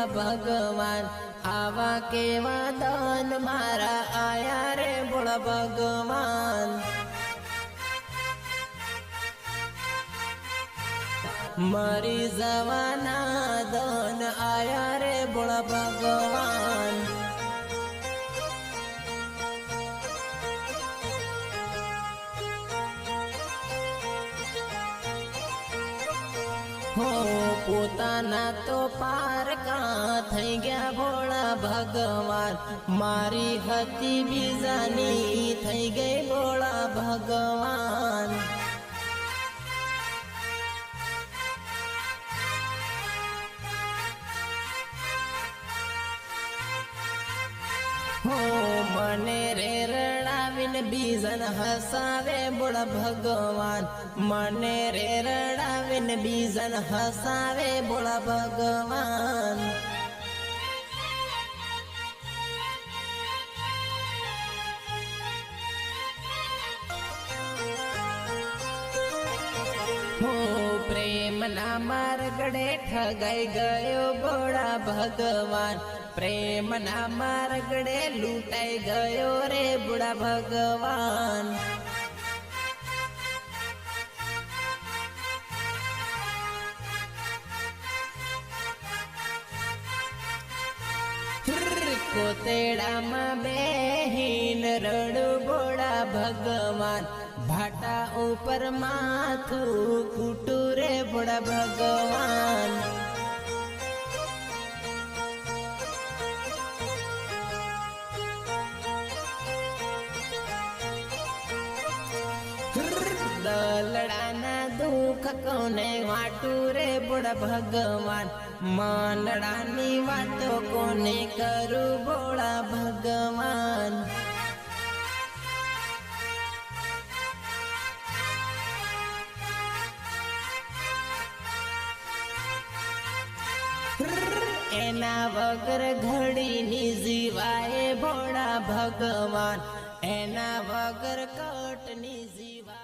भोळा भगवान आवा केवा दान मारा आया रे भोळा भगवान। मरी जवाना दान आया रे भोळा भगवान। हो पोताना तो पारका थई गया भोळा भगवान। मारी हती बीजानी थई गई भोळा भगवान। हो मने रे रडावीन बीजन हसावे भोळा भगवान। मने रे रडावीन बीजन हसावे भोळा भगवान। हो प्रेम ना मार्गडे ठगाई गयो भोळा भगवान। प्रेम ना मार्गडे लूटाई गयो रे भोळा भगवान। कोतेड़ा में बेहीन रड़ू भोळा भगवान। भाटा ऊपर माथू कुटू रे भोळा भगवान। दलड़ाना दुख कोने वाटू रे भोळा भगवान। मनड़ानी वातो कोने करू भोळा भगवान। एना वगर घड़ी नी जीवाए भोळा भगवान। एना वगर कट नी जीवा।